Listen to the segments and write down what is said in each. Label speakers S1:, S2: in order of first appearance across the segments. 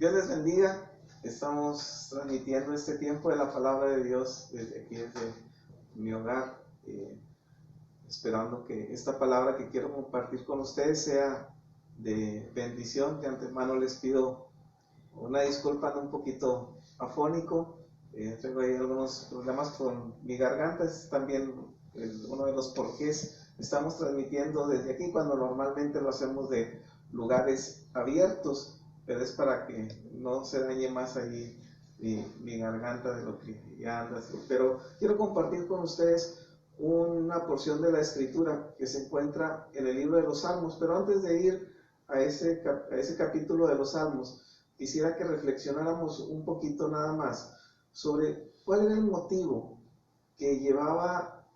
S1: Dios les bendiga. Estamos transmitiendo este tiempo de la palabra de Dios desde aquí, desde mi hogar, esperando que esta palabra que quiero compartir con ustedes sea de bendición. De antemano les pido una disculpa, ando un poquito afónico, tengo ahí algunos problemas con mi garganta, es también uno de los porqués. Estamos transmitiendo desde aquí cuando normalmente lo hacemos de lugares abiertos, pero es para que no se dañe más allí mi garganta de lo que ya anda así. Pero quiero compartir con ustedes una porción de la escritura que se encuentra en el libro de los Salmos, pero antes de ir a ese capítulo de los Salmos, quisiera que reflexionáramos un poquito nada más sobre cuál era el motivo que llevaba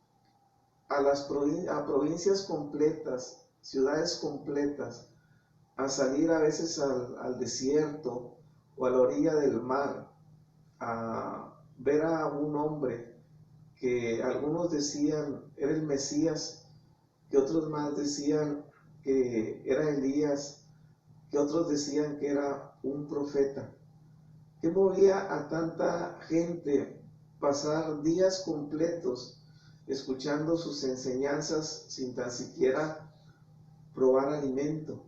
S1: a provincias completas, ciudades completas, a salir a veces al desierto o a la orilla del mar, a ver a un hombre que algunos decían era el Mesías, que otros más decían que era Elías, que otros decían que era un profeta. ¿Qué movía a tanta gente pasar días completos escuchando sus enseñanzas sin tan siquiera probar alimento?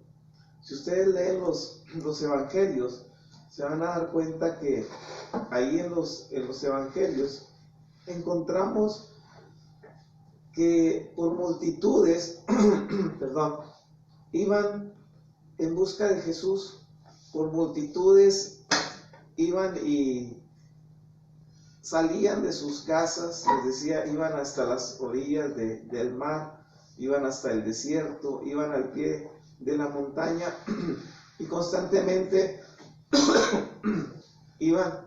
S1: Si ustedes leen los evangelios, se van a dar cuenta que ahí en los evangelios encontramos que por multitudes, perdón, iban en busca de Jesús, por multitudes iban y salían de sus casas, les decía, iban hasta las orillas del mar, iban hasta el desierto, iban al pie de la montaña y constantemente iban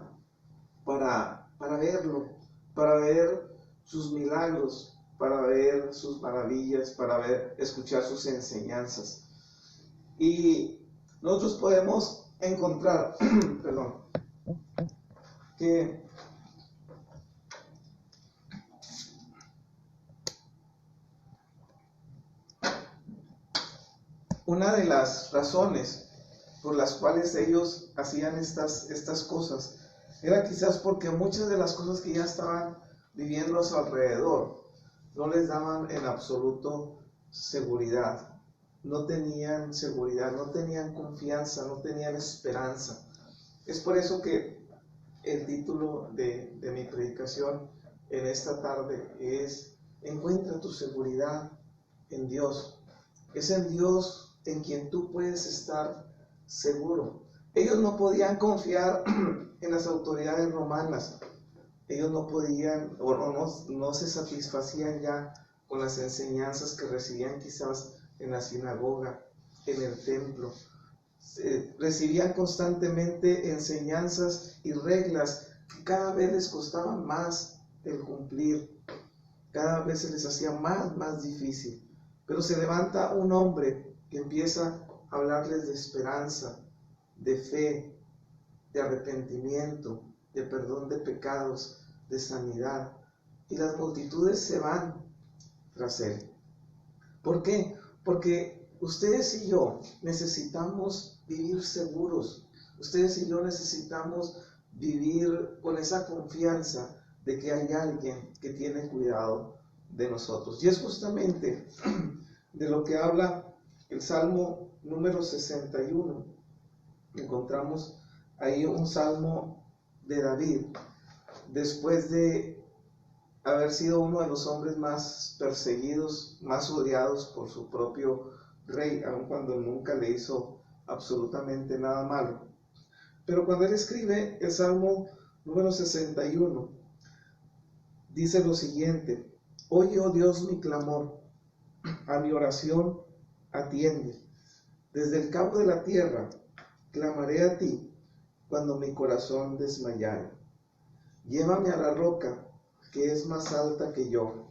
S1: para verlo, para ver sus milagros, para ver sus maravillas, para escuchar sus enseñanzas. Y nosotros podemos encontrar, perdón, que una de las razones por las cuales ellos hacían estas cosas era quizás porque muchas de las cosas que ya estaban viviendo a su alrededor no les daban en absoluto seguridad. No tenían seguridad, no tenían confianza, no tenían esperanza. Es por eso que el título de mi predicación en esta tarde es: encuentra tu seguridad en Dios. Es en Dios en quien tú puedes estar seguro. Ellos no podían confiar en las autoridades romanas. Ellos no podían o no se satisfacían ya con las enseñanzas que recibían quizás en la sinagoga, en el templo. Recibían constantemente enseñanzas y reglas que cada vez les costaban más el cumplir, cada vez se les hacía más difícil. Pero se levanta un hombre que empieza a hablarles de esperanza, de fe, de arrepentimiento, de perdón de pecados, de sanidad, y las multitudes se van tras él. ¿Por qué? Porque ustedes y yo necesitamos vivir seguros. Ustedes y yo necesitamos vivir con esa confianza de que hay alguien que tiene cuidado de nosotros. Y es justamente de lo que habla el Salmo número 61. Encontramos ahí un salmo de David, después de haber sido uno de los hombres más perseguidos, más odiados por su propio rey, aun cuando nunca le hizo absolutamente nada malo. Pero cuando él escribe el Salmo número 61, dice lo siguiente: oye, oh Dios, mi clamor, a mi oración atiende. Desde el cabo de la tierra clamaré a ti cuando mi corazón desmayare. Llévame a la roca que es más alta que yo,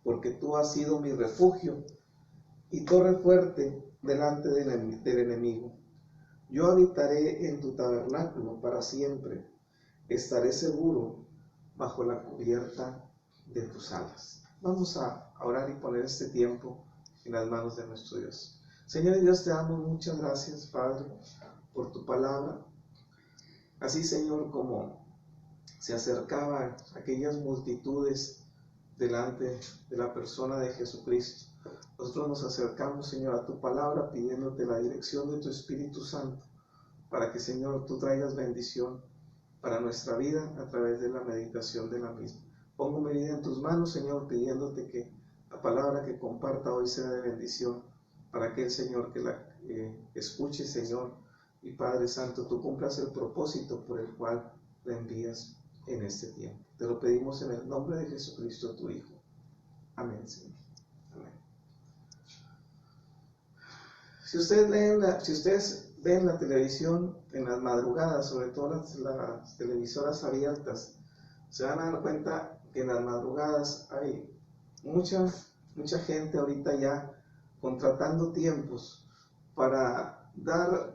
S1: porque tú has sido mi refugio y torre fuerte delante del enemigo. Yo habitaré en tu tabernáculo para siempre, estaré seguro bajo la cubierta de tus alas. Vamos a orar y poner este tiempo en las manos de nuestro Dios. Señor Dios, te damos muchas gracias, Padre, por tu palabra. Así, Señor, como se acercaban aquellas multitudes delante de la persona de Jesucristo, nosotros nos acercamos, Señor, a tu palabra pidiéndote la dirección de tu Espíritu Santo para que, Señor, tú traigas bendición para nuestra vida a través de la meditación de la misma. Pongo mi vida en tus manos, Señor, pidiéndote que la palabra que comparta hoy sea de bendición para aquel, Señor, que la escuche, Señor, y Padre Santo, tú cumplas el propósito por el cual la envías en este tiempo. Te lo pedimos en el nombre de Jesucristo, tu Hijo. Amén, Señor. Amén. Si ustedes ven la televisión en las madrugadas, sobre todo las televisoras abiertas, se van a dar cuenta que en las madrugadas hay mucha gente ahorita ya contratando tiempos para dar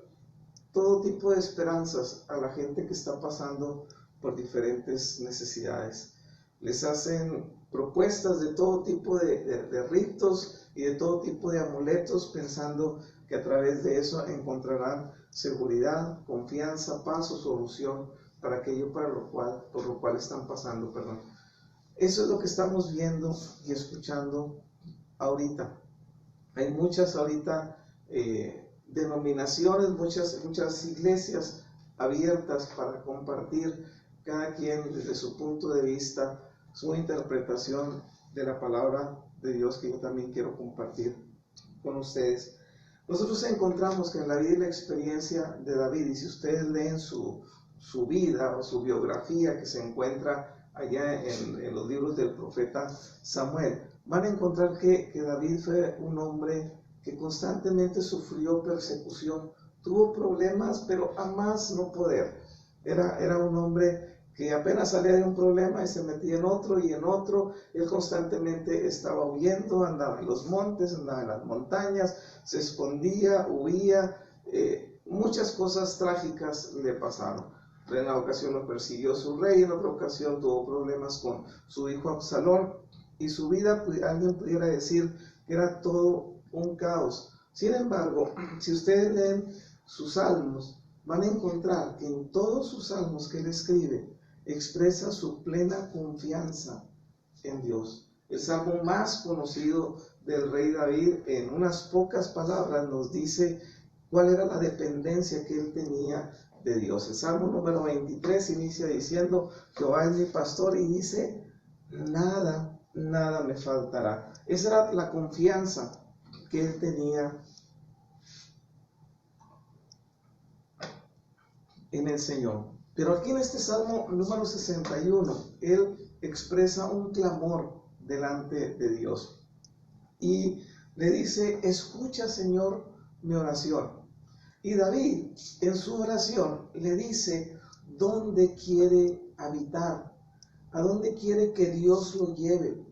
S1: todo tipo de esperanzas a la gente que está pasando por diferentes necesidades. Les hacen propuestas de todo tipo de ritos y de todo tipo de amuletos, pensando que a través de eso encontrarán seguridad, confianza, paz o solución para aquello por lo cual están pasando. Eso es lo que estamos viendo y escuchando ahorita. Hay muchas ahorita denominaciones, muchas iglesias abiertas para compartir cada quien desde su punto de vista su interpretación de la palabra de Dios, que yo también quiero compartir con ustedes. Nosotros encontramos que en la vida y la experiencia de David, y si ustedes leen su vida o su biografía que se encuentra allá en los libros del profeta Samuel, van a encontrar que David fue un hombre que constantemente sufrió persecución, tuvo problemas, pero a más no poder. Era un hombre que apenas salía de un problema y se metía en otro y en otro. Él constantemente estaba huyendo, andaba en los montes, andaba en las montañas, se escondía, huía. Muchas cosas trágicas le pasaron. En una ocasión lo persiguió su rey, en otra ocasión tuvo problemas con su hijo Absalón, y su vida, alguien pudiera decir que era todo un caos. Sin embargo, si ustedes leen sus salmos, van a encontrar que en todos sus salmos que él escribe, expresa su plena confianza en Dios. El salmo más conocido del rey David, en unas pocas palabras, nos dice cuál era la dependencia que él tenía de Dios. El salmo número 23 inicia diciendo: Jehová es mi pastor, y dice: nada me faltará. Esa era la confianza que él tenía en el Señor. Pero aquí en este salmo número 61, él expresa un clamor delante de Dios y le dice: escucha, Señor, mi oración. Y David en su oración le dice dónde quiere habitar, a dónde quiere que Dios lo lleve,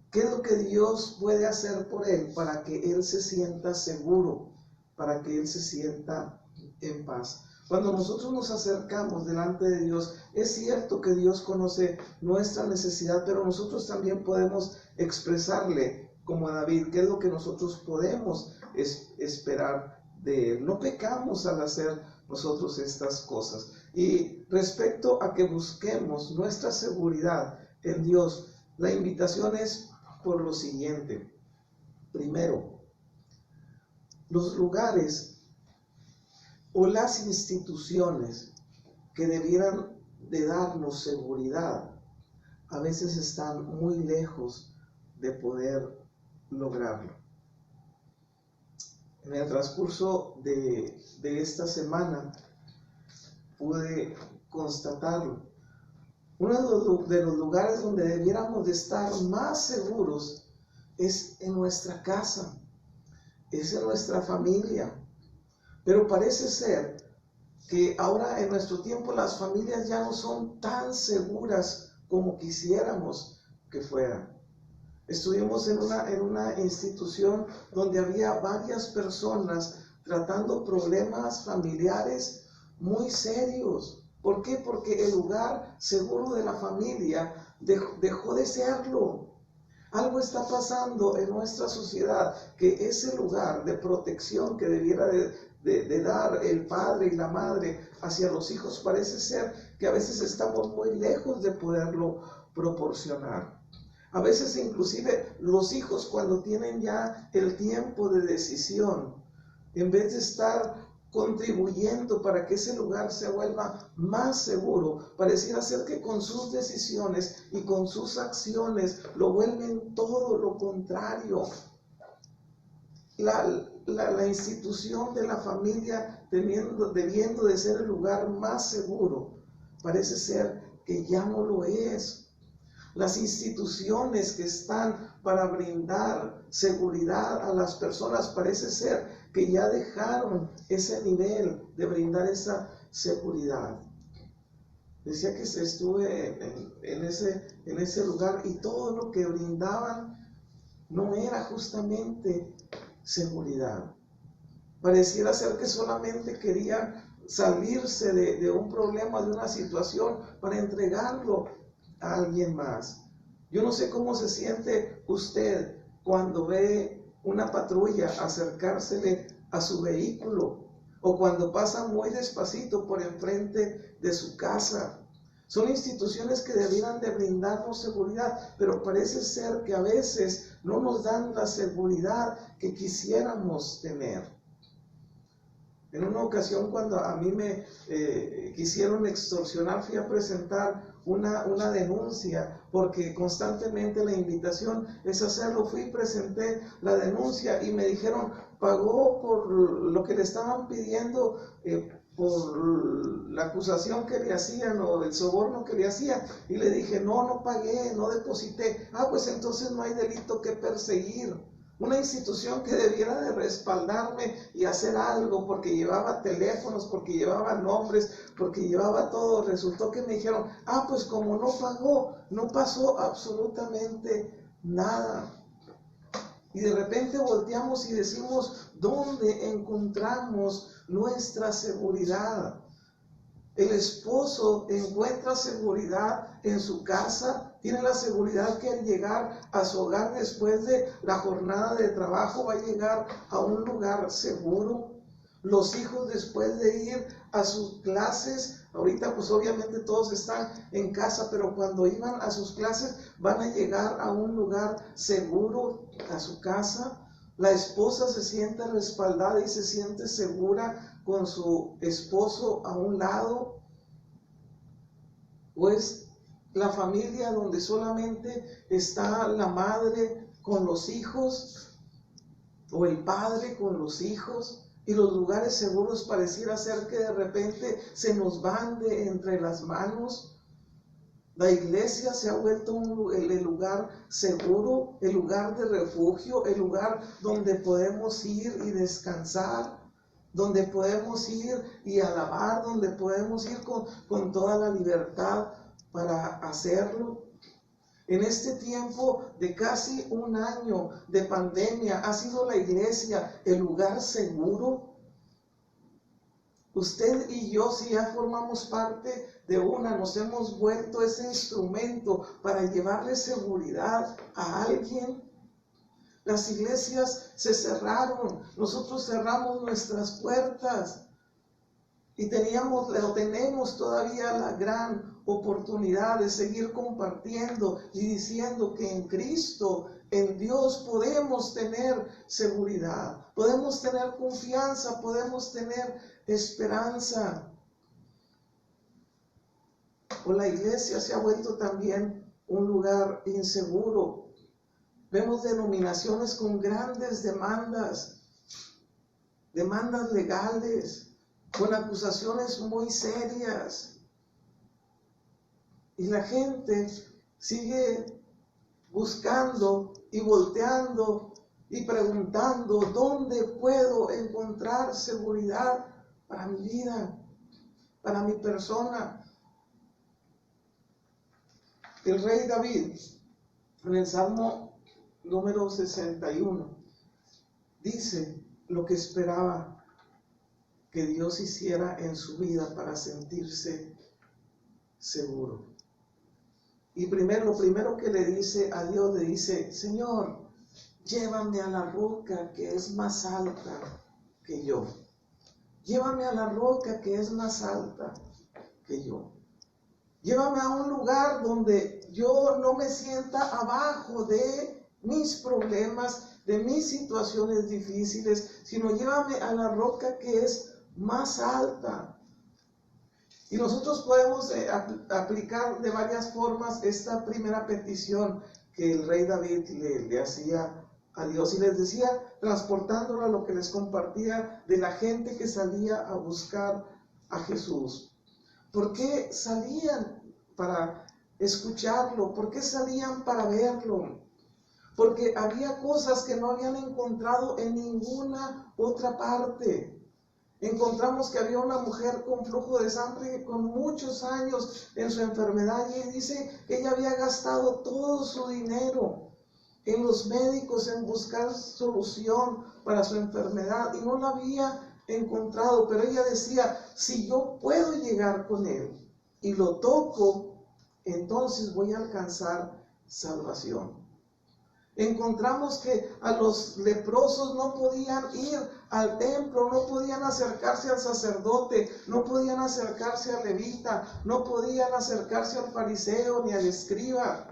S1: qué es lo que Dios puede hacer por él para que él se sienta seguro, para que él se sienta en paz. Cuando nosotros nos acercamos delante de Dios, es cierto que Dios conoce nuestra necesidad, pero nosotros también podemos expresarle, como a David, qué es lo que nosotros podemos esperar de él. No pecamos al hacer nosotros estas cosas. Y respecto a que busquemos nuestra seguridad en Dios, la invitación es por lo siguiente. Primero, los lugares o las instituciones que debieran de darnos seguridad a veces están muy lejos de poder lograrlo. En el transcurso de esta semana pude constatarlo. Uno de los lugares donde debiéramos de estar más seguros es en nuestra casa, es en nuestra familia. Pero parece ser que ahora en nuestro tiempo las familias ya no son tan seguras como quisiéramos que fueran. Estuvimos en una institución donde había varias personas tratando problemas familiares muy serios. ¿Por qué? Porque el lugar seguro de la familia dejó de serlo. Algo está pasando en nuestra sociedad, que ese lugar de protección que debiera de dar el padre y la madre hacia los hijos, parece ser que a veces estamos muy lejos de poderlo proporcionar. A veces inclusive los hijos, cuando tienen ya el tiempo de decisión, en vez de estar contribuyendo para que ese lugar se vuelva más seguro, pareciera ser que con sus decisiones y con sus acciones lo vuelven todo lo contrario. La institución de la familia debiendo de ser el lugar más seguro, parece ser que ya no lo es. Las instituciones que están para brindar seguridad a las personas, parece ser que ya dejaron ese nivel de brindar esa seguridad. Decía que estuve en ese lugar y todo lo que brindaban no era justamente seguridad. Pareciera ser que solamente querían salirse de un problema, de una situación, para entregarlo a alguien más. Yo no sé cómo se siente usted cuando ve una patrulla acercársele a su vehículo, o cuando pasa muy despacito por enfrente de su casa. Son instituciones que debieran de brindarnos seguridad, pero parece ser que a veces no nos dan la seguridad que quisiéramos tener. En una ocasión, cuando a mí me quisieron extorsionar, fui a presentar una denuncia, porque constantemente la invitación es hacerlo. Fui y presenté la denuncia y me dijeron, pagó por lo que le estaban pidiendo, por la acusación que le hacían o el soborno que le hacían. Y le dije, no pagué, no deposité. Pues entonces no hay delito que perseguir. Una institución que debiera de respaldarme y hacer algo, porque llevaba teléfonos, porque llevaba nombres, porque llevaba todo. Resultó que me dijeron, pues como no pagó, no pasó absolutamente nada. Y de repente volteamos y decimos, ¿dónde encontramos nuestra seguridad? El esposo encuentra seguridad en su casa, tiene la seguridad que al llegar a su hogar después de la jornada de trabajo va a llegar a un lugar seguro. Los hijos, después de ir a sus clases, ahorita pues obviamente todos están en casa, pero cuando iban a sus clases van a llegar a un lugar seguro, a su casa. La esposa se siente respaldada y se siente segura con su esposo a un lado. O es la familia donde solamente está la madre con los hijos, o el padre con los hijos, y los lugares seguros pareciera ser que de repente se nos van de entre las manos. La iglesia se ha vuelto el lugar seguro, el lugar de refugio, el lugar donde podemos ir y descansar, donde podemos ir y alabar, donde podemos ir con toda la libertad para hacerlo. En este tiempo de casi un año de pandemia, ¿ha sido la iglesia el lugar seguro? Usted y yo, si ya formamos parte de nos hemos vuelto ese instrumento para llevarle seguridad a alguien. Las iglesias se cerraron, nosotros cerramos nuestras puertas y tenemos todavía la gran oportunidad de seguir compartiendo y diciendo que en Cristo, en Dios, podemos tener seguridad, podemos tener confianza, podemos tener esperanza. O la iglesia se ha vuelto también un lugar inseguro. Vemos denominaciones con grandes demandas legales, con acusaciones muy serias. Y la gente sigue buscando y volteando y preguntando, ¿dónde puedo encontrar seguridad para mi vida, para mi persona? El rey David, en el Salmo número 61, dice lo que esperaba que Dios hiciera en su vida para sentirse seguro. Y lo primero que le dice a Dios, le dice: Señor, llévame a la roca que es más alta que yo. Llévame a la roca que es más alta que yo. Llévame a un lugar donde yo no me sienta abajo de mis problemas, de mis situaciones difíciles, sino llévame a la roca que es más alta. Y nosotros podemos aplicar de varias formas esta primera petición que el rey David le hacía a Dios, y les decía, transportándola a lo que les compartía de la gente que salía a buscar a Jesús. ¿Por qué salían para escucharlo? ¿Por qué salían para verlo? Porque había cosas que no habían encontrado en ninguna otra parte. Encontramos que había una mujer con flujo de sangre con muchos años en su enfermedad, y dice que ella había gastado todo su dinero en los médicos en buscar solución para su enfermedad y no la había encontrado, pero ella decía: si yo puedo llegar con él y lo toco, entonces voy a alcanzar salvación. Encontramos que a los leprosos no podían ir al templo, no podían acercarse al sacerdote, no podían acercarse al levita, no podían acercarse al fariseo ni al escriba.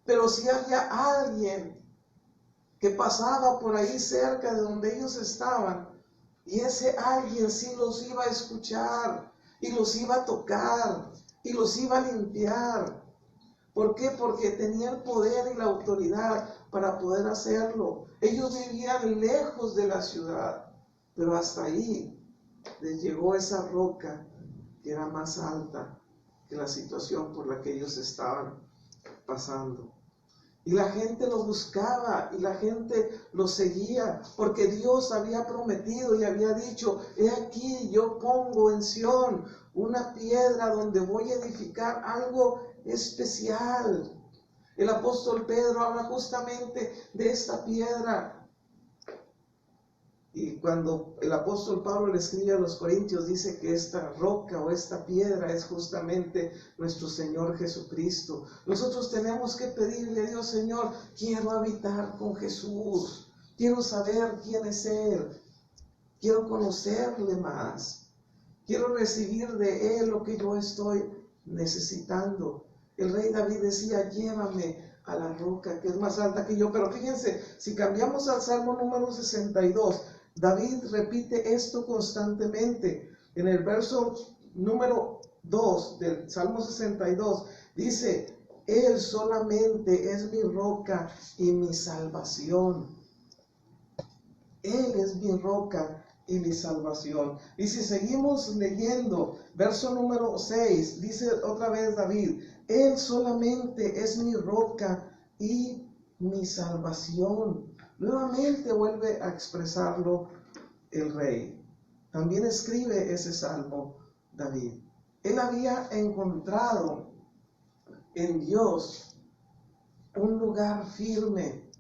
S1: Pero si había alguien que pasaba por ahí cerca de donde ellos estaban, y ese alguien sí los iba a escuchar, y los iba a tocar, y los iba a limpiar. ¿Por qué? Porque tenía el poder y la autoridad para poder hacerlo. Ellos vivían lejos de la ciudad, pero hasta ahí les llegó esa roca que era más alta que la situación por la que ellos estaban pasando. Y la gente lo buscaba y la gente lo seguía, porque Dios había prometido y había dicho: he aquí, yo pongo en Sión una piedra donde voy a edificar algo especial. El apóstol Pedro habla justamente de esta piedra. Y cuando el apóstol Pablo le escribe a los Corintios, dice que esta roca o esta piedra es justamente nuestro Señor Jesucristo. Nosotros tenemos que pedirle a Dios: Señor, quiero habitar con Jesús, quiero saber quién es Él, quiero conocerle más, quiero recibir de Él lo que yo estoy necesitando. El rey David decía: llévame a la roca que es más alta que yo. Pero fíjense, si cambiamos al Salmo número 62, David repite esto constantemente. En el verso número 2 del Salmo 62 dice: Él solamente es mi roca y mi salvación. Él es mi roca y mi salvación. Y si seguimos leyendo, verso número 6, dice otra vez David: Él solamente es mi roca y mi salvación. Nuevamente vuelve a expresarlo el rey. También escribe ese salmo David. Él había encontrado en Dios un lugar firme,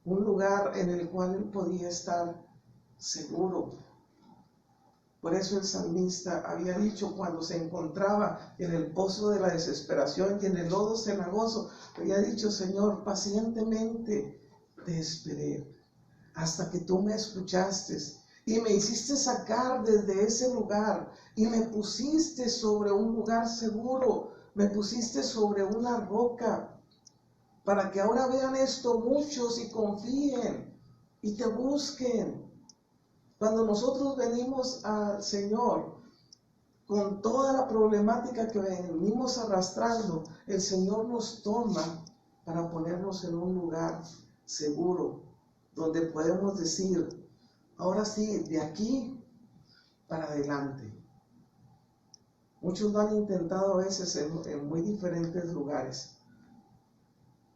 S1: un lugar en el cual él podía estar seguro. Por eso el salmista había dicho, cuando se encontraba en el pozo de la desesperación y en el lodo cenagoso, había dicho: Señor, pacientemente te esperé hasta que tú me escuchaste y me hiciste sacar desde ese lugar y me pusiste sobre un lugar seguro, me pusiste sobre una roca, para que ahora vean esto muchos y confíen y te busquen. Cuando nosotros venimos al Señor con toda la problemática que venimos arrastrando, el Señor nos toma para ponernos en un lugar seguro, donde podemos decir: ahora sí, de aquí para adelante. Muchos lo han intentado a veces en muy diferentes lugares,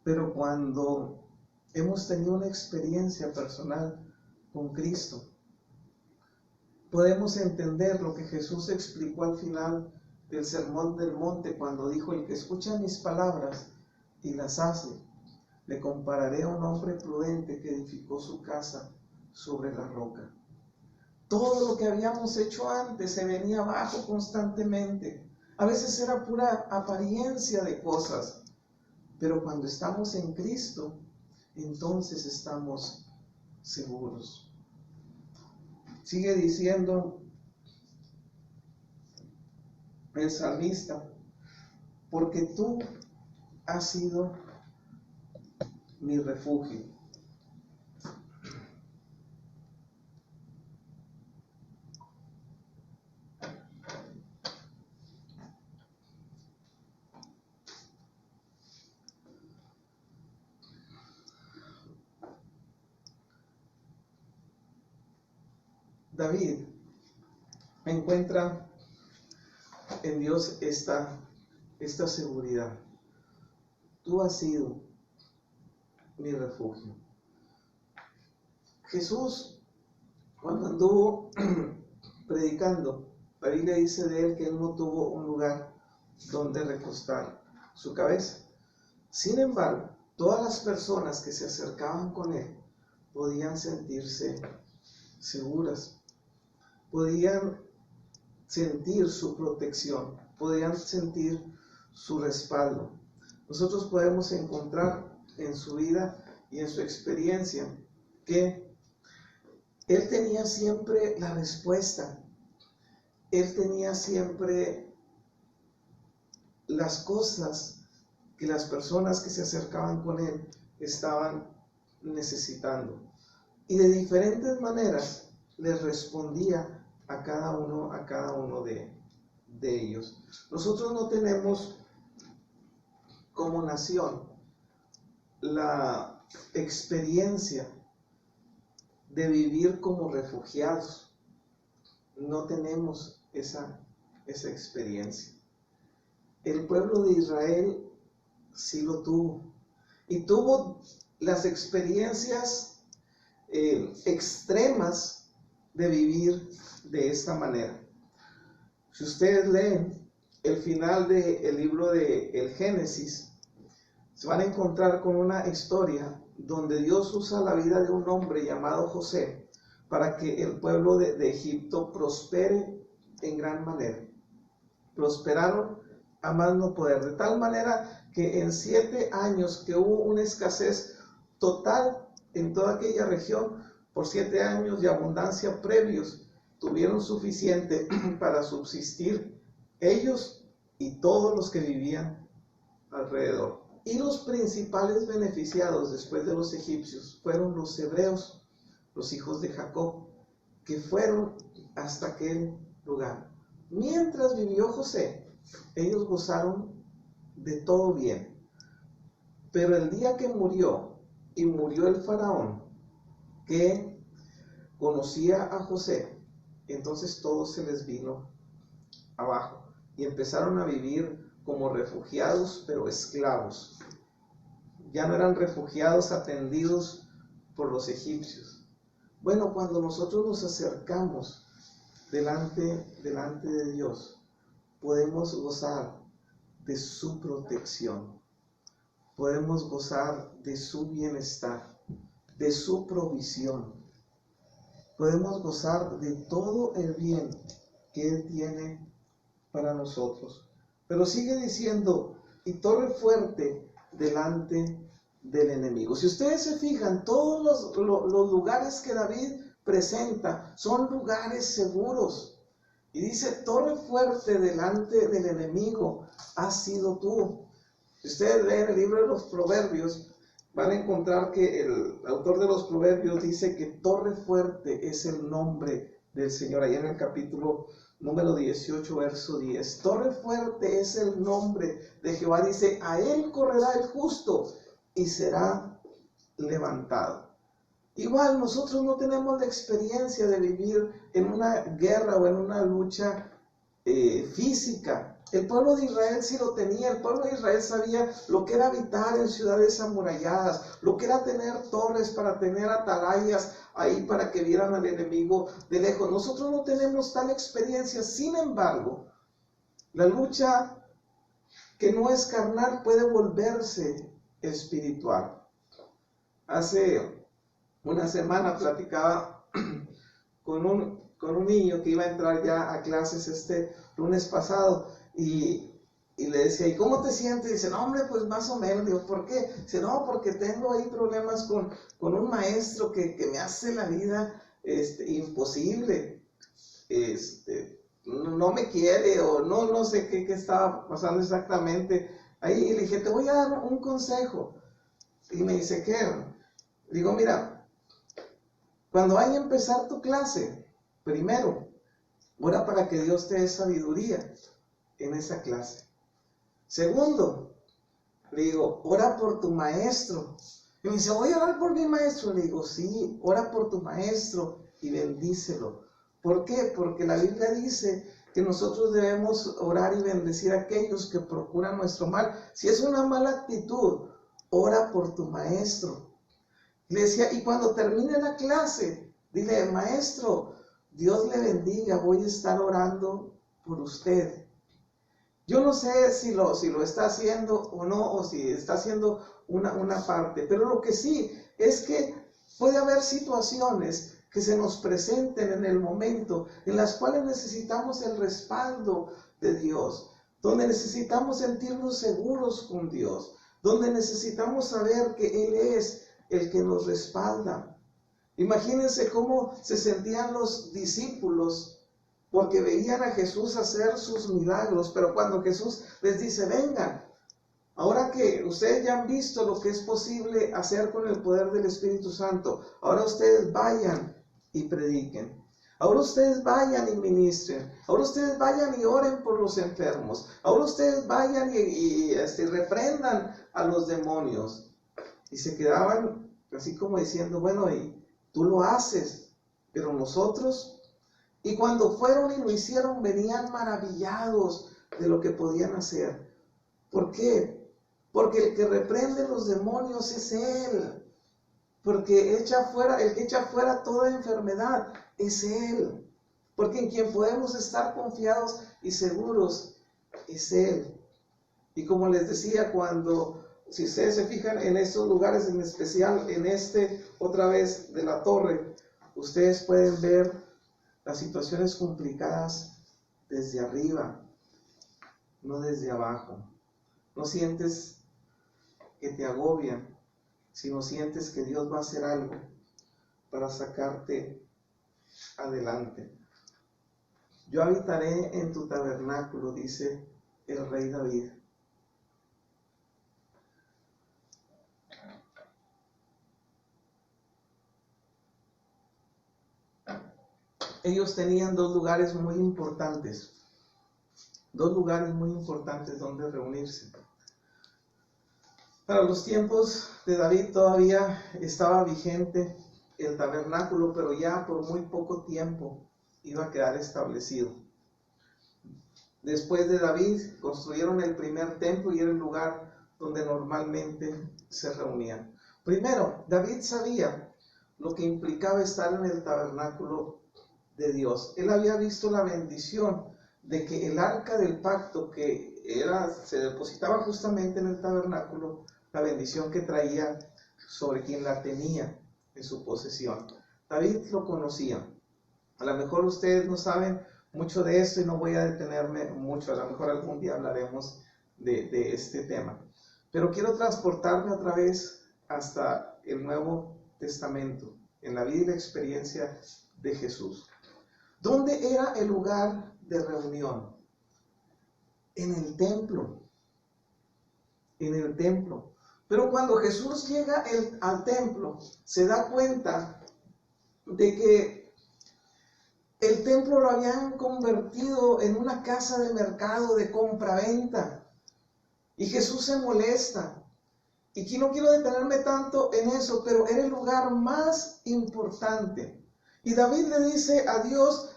S1: pero cuando hemos tenido una experiencia personal con Cristo, podemos entender lo que Jesús explicó al final del Sermón del Monte, cuando dijo: el que escucha mis palabras y las hace, le compararé a un hombre prudente que edificó su casa sobre la roca. Todo lo que habíamos hecho antes se venía abajo constantemente. A veces era pura apariencia de cosas, pero cuando estamos en Cristo, entonces estamos seguros. Sigue diciendo el salmista, porque tú has sido mi refugio. David encuentra en Dios esta seguridad. Tú has sido mi refugio. Jesús, cuando anduvo predicando, la Biblia dice de él que él no tuvo un lugar donde recostar su cabeza. Sin embargo, todas las personas que se acercaban con él podían sentirse seguras, podían sentir su protección, podían sentir su respaldo. Nosotros podemos encontrar en su vida y en su experiencia que él tenía siempre la respuesta, él tenía siempre las cosas que las personas que se acercaban con él estaban necesitando. Y de diferentes maneras les respondía a cada uno de ellos. Nosotros no tenemos como nación la experiencia de vivir como refugiados. No tenemos esa experiencia. El pueblo de Israel sí lo tuvo. Y tuvo las experiencias extremas de vivir de esta manera. Si ustedes leen el final del libro del Génesis, se van a encontrar con una historia donde Dios usa la vida de un hombre llamado José para que el pueblo de Egipto prospere en gran manera. Prosperaron a más no poder, de tal manera que en 7 años que hubo una escasez total en toda aquella región, por 7 años de abundancia previos, tuvieron suficiente para subsistir ellos y todos los que vivían alrededor. Y los principales beneficiados después de los egipcios fueron los hebreos, los hijos de Jacob, que fueron hasta aquel lugar. Mientras vivió José, ellos gozaron de todo bien. Pero el día que murió, y murió el faraón, que conocía a José, entonces todo se les vino abajo y empezaron a vivir como refugiados, pero esclavos. Ya no eran refugiados atendidos por los egipcios. Bueno, cuando nosotros nos acercamos delante de Dios, podemos gozar de su protección, podemos gozar de su bienestar, de su provisión, podemos gozar de todo el bien que Él tiene para nosotros. Pero sigue diciendo, y torre fuerte delante del enemigo. Si ustedes se fijan, todos los lugares que David presenta son lugares seguros. Y dice, torre fuerte delante del enemigo has sido tú. Si ustedes leen el libro de los Proverbios, van a encontrar que el autor de los Proverbios dice que torre fuerte es el nombre del Señor. Ahí en el capítulo número 18, verso 10. Torre fuerte es el nombre de Jehová. Dice, a él correrá el justo y será levantado. Igual nosotros no tenemos la experiencia de vivir en una guerra o en una lucha física. El pueblo de Israel sí lo tenía. El pueblo de Israel sabía lo que era habitar en ciudades amuralladas, lo que era tener torres para tener atalayas ahí para que vieran al enemigo de lejos. Nosotros no tenemos tal experiencia. Sin embargo, la lucha que no es carnal puede volverse espiritual. Hace una semana platicaba con un niño que iba a entrar ya a clases este lunes pasado. Y le decía, ¿y cómo te sientes? Dice, no, hombre, pues más o menos. Digo, ¿por qué? Dice, no, porque tengo ahí problemas con un maestro que me hace la vida imposible. No me quiere o no sé qué estaba pasando exactamente. Ahí le dije, te voy a dar un consejo. Y me dice, ¿qué? Digo, mira, cuando vaya a empezar tu clase, primero, ora para que Dios te dé sabiduría en esa clase. Segundo, le digo, ora por tu maestro. Y me dice, voy a orar por mi maestro. Le digo, sí, ora por tu maestro y bendícelo. ¿Por qué? Porque la Biblia dice que nosotros debemos orar y bendecir a aquellos que procuran nuestro mal. Si es una mala actitud, ora por tu maestro. Le decía, y cuando termine la clase, dile, maestro, Dios le bendiga, voy a estar orando por usted. Yo no sé si lo está haciendo o no, o si está haciendo una parte, pero lo que sí es que puede haber situaciones que se nos presenten en el momento, en las cuales necesitamos el respaldo de Dios, donde necesitamos sentirnos seguros con Dios, donde necesitamos saber que Él es el que nos respalda. Imagínense cómo se sentían los discípulos porque veían a Jesús hacer sus milagros, pero cuando Jesús les dice, vengan, ahora que ustedes ya han visto lo que es posible hacer con el poder del Espíritu Santo, ahora ustedes vayan y prediquen. Ahora ustedes vayan y ministren. Ahora ustedes vayan y oren por los enfermos. Ahora ustedes vayan y reprendan a los demonios. Y se quedaban así como diciendo, bueno, y tú lo haces, pero nosotros... Y cuando fueron y lo hicieron, venían maravillados de lo que podían hacer. ¿Por qué? Porque el que reprende los demonios es Él. Porque el que echa fuera toda enfermedad es Él. Porque en quien podemos estar confiados y seguros es Él. Y como les decía, si ustedes se fijan en estos lugares, en especial en otra vez de la torre, ustedes pueden ver las situaciones complicadas desde arriba, no desde abajo. No sientes que te agobian, sino sientes que Dios va a hacer algo para sacarte adelante. Yo habitaré en tu tabernáculo, dice el rey David. Ellos tenían dos lugares muy importantes donde reunirse. Para los tiempos de David todavía estaba vigente el tabernáculo, pero ya por muy poco tiempo iba a quedar establecido. Después de David construyeron el primer templo y era el lugar donde normalmente se reunían. Primero, David sabía lo que implicaba estar en el tabernáculo de Dios. Él había visto la bendición de que el arca del pacto se depositaba justamente en el tabernáculo, la bendición que traía sobre quien la tenía en su posesión. David lo conocía. A lo mejor ustedes no saben mucho de esto y no voy a detenerme mucho, a lo mejor algún día hablaremos de este tema. Pero quiero transportarme otra vez hasta el Nuevo Testamento, en la vida y la experiencia de Jesús. ¿Dónde era el lugar de reunión? En el templo. En el templo. Pero cuando Jesús llega al templo, se da cuenta de que el templo lo habían convertido en una casa de mercado de compra-venta. Y Jesús se molesta. Y aquí no quiero detenerme tanto en eso, pero era el lugar más importante. Y David le dice a Dios,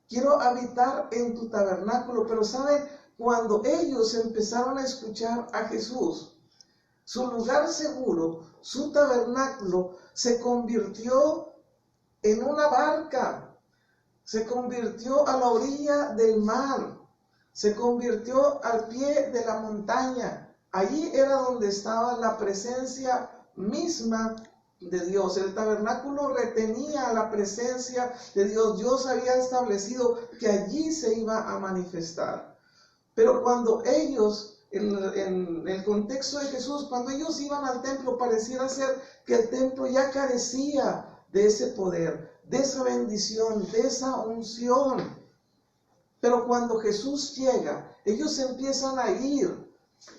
S1: quiero habitar en tu tabernáculo. Pero ¿sabe? Cuando ellos empezaron a escuchar a Jesús, su lugar seguro, su tabernáculo, se convirtió en una barca, se convirtió a la orilla del mar, se convirtió al pie de la montaña. Allí era donde estaba la presencia misma de Dios. El tabernáculo retenía la presencia de Dios. Dios había establecido que allí se iba a manifestar. Pero cuando ellos, en el contexto de Jesús, cuando ellos iban al templo, pareciera ser que el templo ya carecía de ese poder, de esa bendición, de esa unción. Pero cuando Jesús llega, ellos empiezan a ir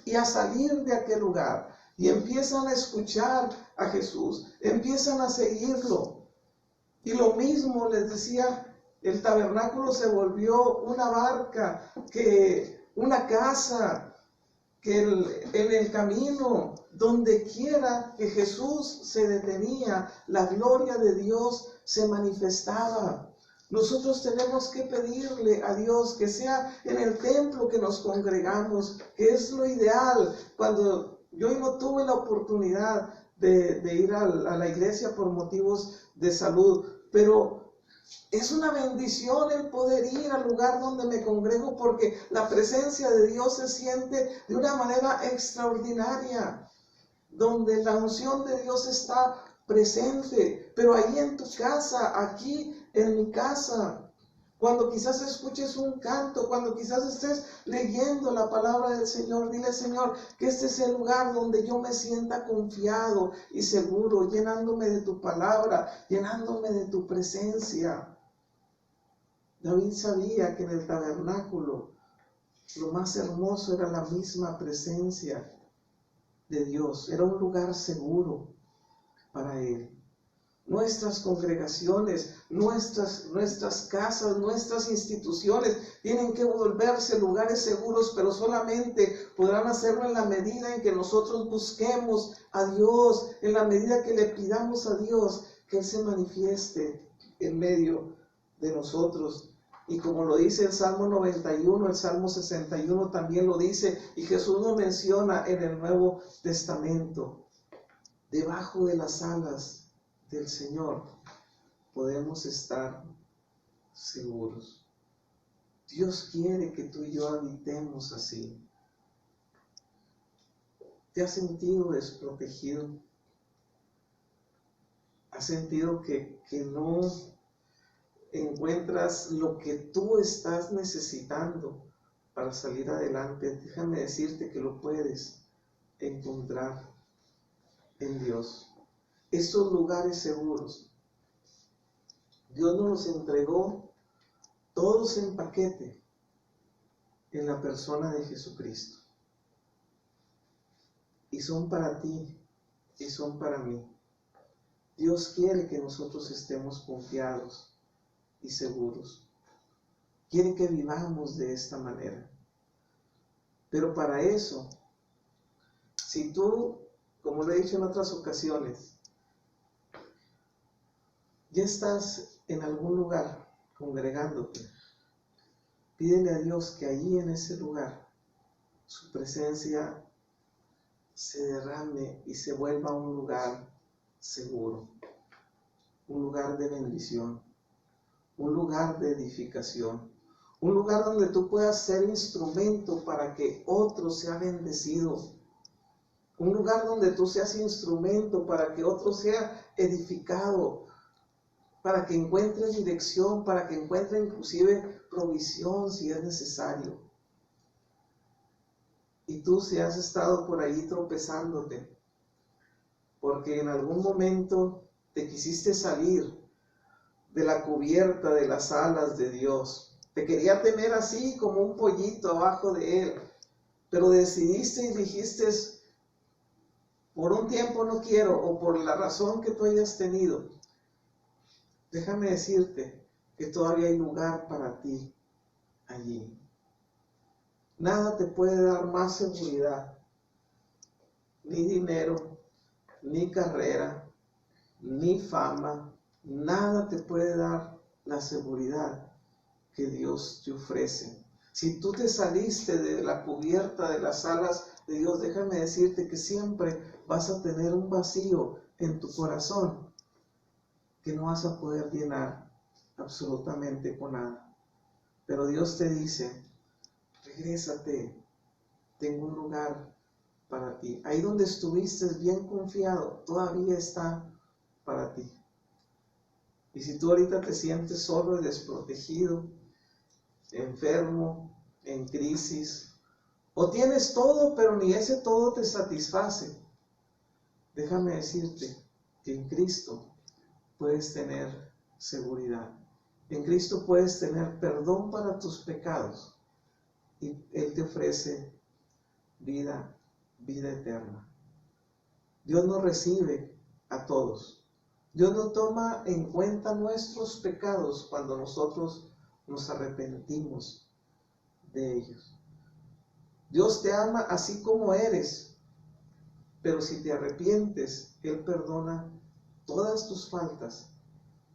S1: y a salir de aquel lugar y empiezan a escuchar a Jesús, empiezan a seguirlo. Y lo mismo les decía, el tabernáculo se volvió una barca, una casa, que en el camino, donde quiera que Jesús se detenía, la gloria de Dios se manifestaba. Nosotros tenemos que pedirle a Dios que sea en el templo que nos congregamos, que es lo ideal. Cuando yo no tuve la oportunidad de ir a la iglesia por motivos de salud, pero es una bendición el poder ir al lugar donde me congrego, porque la presencia de Dios se siente de una manera extraordinaria, donde la unción de Dios está presente. Pero ahí en tu casa, aquí en mi casa, cuando quizás escuches un canto, cuando quizás estés leyendo la palabra del Señor, dile: Señor, que este es el lugar donde yo me sienta confiado y seguro, llenándome de tu palabra, llenándome de tu presencia. David sabía que en el tabernáculo lo más hermoso era la misma presencia de Dios. Era un lugar seguro para él. Nuestras congregaciones, nuestras casas, nuestras instituciones tienen que volverse lugares seguros, pero solamente podrán hacerlo en la medida en que nosotros busquemos a Dios, en la medida que le pidamos a Dios que Él se manifieste en medio de nosotros. Y como lo dice el Salmo 91, el Salmo 61 también lo dice, y Jesús lo menciona en el Nuevo Testamento: debajo de las alas del Señor podemos estar seguros. Dios quiere que tú y yo habitemos así. ¿Te has sentido desprotegido? ¿Has sentido que no encuentras lo que tú estás necesitando para salir adelante? Déjame decirte que lo puedes encontrar en Dios. Estos lugares seguros, Dios nos los entregó todos en paquete en la persona de Jesucristo. Y son para ti y son para mí. Dios quiere que nosotros estemos confiados y seguros. Quiere que vivamos de esta manera. Pero para eso, si tú, como lo he dicho en otras ocasiones, ya estás en algún lugar congregándote, pídele a Dios que allí en ese lugar su presencia se derrame y se vuelva un lugar seguro, un lugar de bendición, un lugar de edificación, un lugar donde tú puedas ser instrumento para que otro sea bendecido, un lugar donde tú seas instrumento para que otro sea edificado, para que encuentre dirección, para que encuentre inclusive provisión si es necesario. Y tú, si has estado por ahí tropezándote, porque en algún momento te quisiste salir de la cubierta de las alas de Dios, te quería tener así como un pollito abajo de Él, pero decidiste y dijiste: por un tiempo no quiero, o por la razón que tú hayas tenido. Déjame decirte que todavía hay lugar para ti allí. Nada te puede dar más seguridad, ni dinero, ni carrera, ni fama. Nada te puede dar la seguridad que Dios te ofrece. Si tú te saliste de la cubierta de las alas de Dios, déjame decirte que siempre vas a tener un vacío en tu corazón que no vas a poder llenar absolutamente con nada. Pero Dios te dice: regrésate, tengo un lugar para ti. Ahí donde estuviste bien confiado, todavía está para ti. Y si tú ahorita te sientes solo y desprotegido, enfermo, en crisis, O tienes todo, pero ni ese todo te satisface. Déjame decirte que en Cristo puedes tener seguridad. En Cristo puedes tener perdón para tus pecados. Y Él te ofrece vida eterna. Dios nos recibe a todos. Dios no toma en cuenta nuestros pecados cuando nosotros nos arrepentimos de ellos. Dios te ama así como eres, pero si te arrepientes, Él perdona todas tus faltas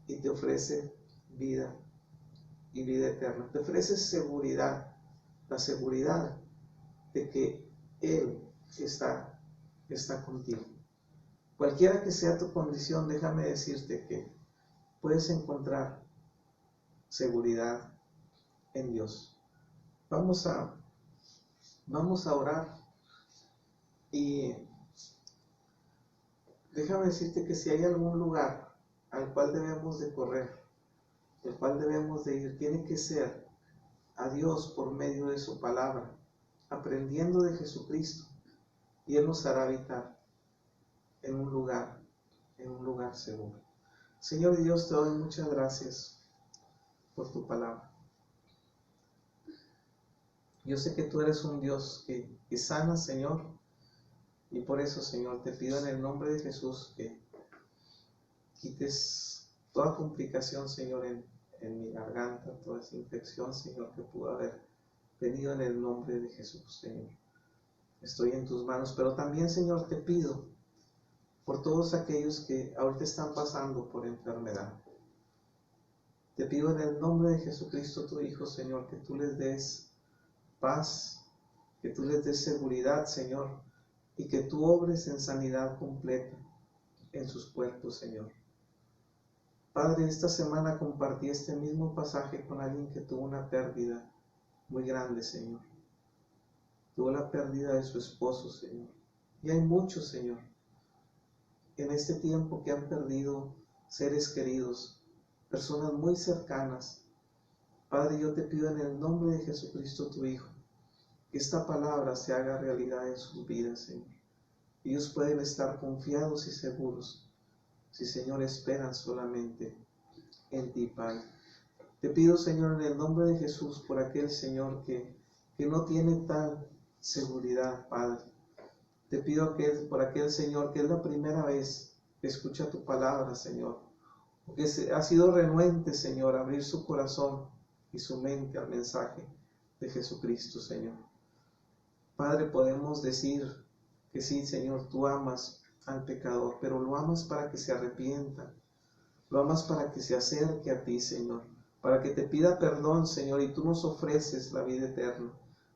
S1: y te ofrece vida y vida eterna. Te ofrece seguridad, la seguridad de que Él está contigo. Cualquiera que sea tu condición, déjame decirte que puedes encontrar seguridad en Dios. Vamos a orar y déjame decirte que si hay algún lugar al cual debemos de correr, al cual debemos de ir, tiene que ser a Dios por medio de su palabra, aprendiendo de Jesucristo, y Él nos hará habitar en un lugar seguro. Señor Dios, te doy muchas gracias por tu palabra. Yo sé que tú eres un Dios que sana, Señor, y por eso, Señor, te pido en el nombre de Jesús que quites toda complicación, Señor, en mi garganta, toda esa infección, Señor, que pudo haber venido en el nombre de Jesús, Señor. Estoy en tus manos, pero también, Señor, te pido por todos aquellos que ahorita están pasando por enfermedad. Te pido en el nombre de Jesucristo, tu Hijo, Señor, que tú les des paz, que tú les des seguridad, Señor, y que tú obres en sanidad completa en sus cuerpos, Señor. Padre, esta semana compartí este mismo pasaje con alguien que tuvo una pérdida muy grande, Señor. Tuvo la pérdida de su esposo, Señor. Y hay muchos, Señor, en este tiempo que han perdido seres queridos, personas muy cercanas. Padre, yo te pido en el nombre de Jesucristo, tu Hijo, que esta palabra se haga realidad en sus vidas, Señor. Ellos pueden estar confiados y seguros si, Señor, esperan solamente en ti, Padre. Te pido, Señor, en el nombre de Jesús, por aquel, Señor, que no tiene tal seguridad, Padre. Te pido por aquel, Señor, que es la primera vez que escucha tu palabra, Señor, o que ha sido renuente, Señor, a abrir su corazón y su mente al mensaje de Jesucristo, Señor. Padre, podemos decir que sí, Señor, tú amas al pecador, pero lo amas para que se arrepienta, lo amas para que se acerque a ti, Señor, para que te pida perdón, Señor, y tú nos ofreces la vida eterna.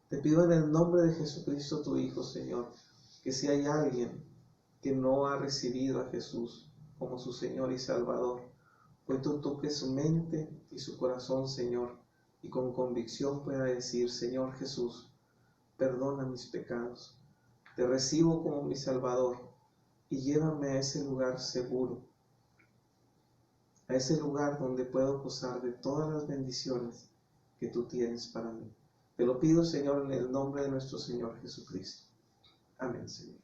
S1: Te pido en el nombre de Jesucristo, tu Hijo, Señor, que si hay alguien que no ha recibido a Jesús como su Señor y Salvador, hoy tú toques su mente y su corazón, Señor, y con convicción pueda decir: Señor Jesús, perdona mis pecados, te recibo como mi Salvador y llévame a ese lugar seguro, a ese lugar donde puedo gozar de todas las bendiciones que tú tienes para mí. Te lo pido, Señor, en el nombre de nuestro Señor Jesucristo. Amén, Señor.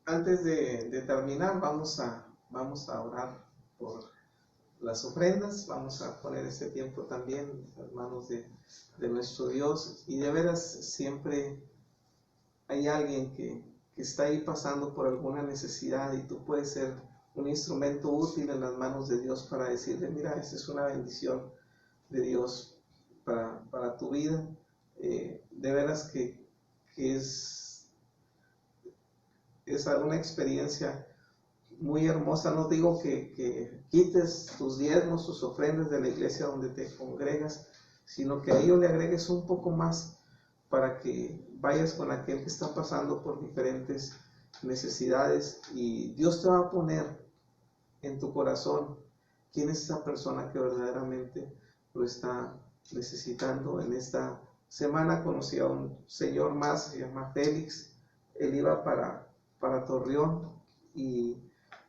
S1: Antes de terminar, vamos a orar por las ofrendas. Vamos a poner este tiempo también en las manos de nuestro Dios. Y de veras, siempre hay alguien que está ahí pasando por alguna necesidad, y tú puedes ser un instrumento útil en las manos de Dios para decirle: mira, esta es una bendición de Dios para tu vida. De veras que es una experiencia muy hermosa. No digo que quites tus diezmos, tus ofrendas de la iglesia donde te congregas, sino que a ello le agregues un poco más para que vayas con aquel que está pasando por diferentes necesidades, y Dios te va a poner en tu corazón quién es esa persona que verdaderamente lo está necesitando. En esta semana conocí a un señor más, se llama Félix. Él iba para Torreón y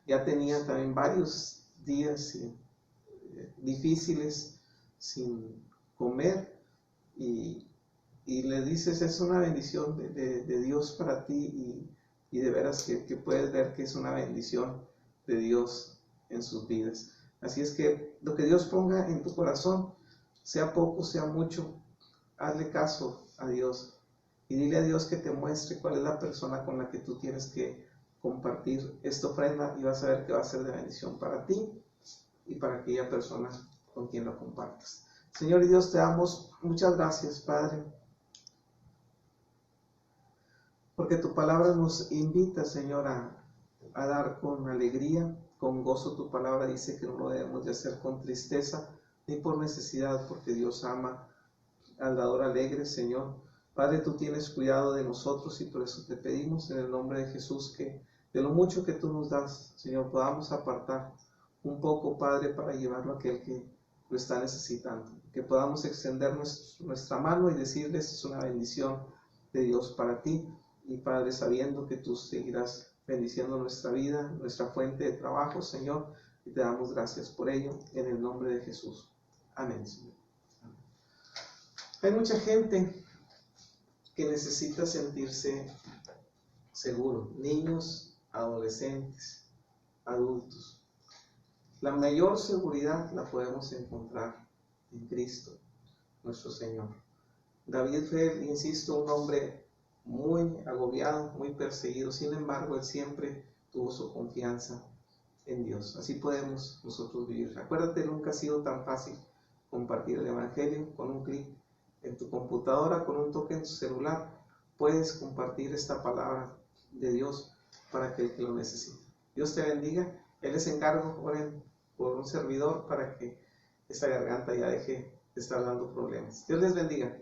S1: ya tenía también varios días difíciles sin comer y le dices, es una bendición de Dios para ti y de veras que puedes ver que es una bendición de Dios en sus vidas. Así es que lo que Dios ponga en tu corazón, sea poco, sea mucho, hazle caso a Dios y dile a Dios que te muestre cuál es la persona con la que tú tienes que compartir esta ofrenda y vas a ver que va a ser de bendición para ti y para aquella persona con quien lo compartas. Señor y Dios, te damos muchas gracias, Padre, porque tu palabra nos invita, Señor, a dar con alegría, con gozo. Tu palabra dice que no lo debemos de hacer con tristeza ni por necesidad, porque Dios ama al dador alegre, Señor. Padre, tú tienes cuidado de nosotros y por eso te pedimos en el nombre de Jesús que de lo mucho que tú nos das, Señor, podamos apartar un poco, Padre, para llevarlo a aquel que lo está necesitando. Que podamos extender nuestra mano y decirles es una bendición de Dios para ti. Y Padre, sabiendo que tú seguirás bendiciendo nuestra vida, nuestra fuente de trabajo, Señor, y te damos gracias por ello, en el nombre de Jesús. Amén, Señor. Amén. Hay mucha gente que necesita sentirse seguro, niños, adolescentes, adultos. La mayor seguridad la podemos encontrar en Cristo, nuestro Señor. David fue, insisto, un hombre muy agobiado, muy perseguido. Sin embargo, él siempre tuvo su confianza en Dios. Así podemos nosotros vivir. Acuérdate, nunca ha sido tan fácil compartir el Evangelio. Con un clic en tu computadora, con un toque en tu celular, puedes compartir esta palabra de Dios para aquel que lo necesite. Dios te bendiga. Él les encargo, oren por un servidor para que esta garganta ya deje de estar dando problemas. Dios les bendiga.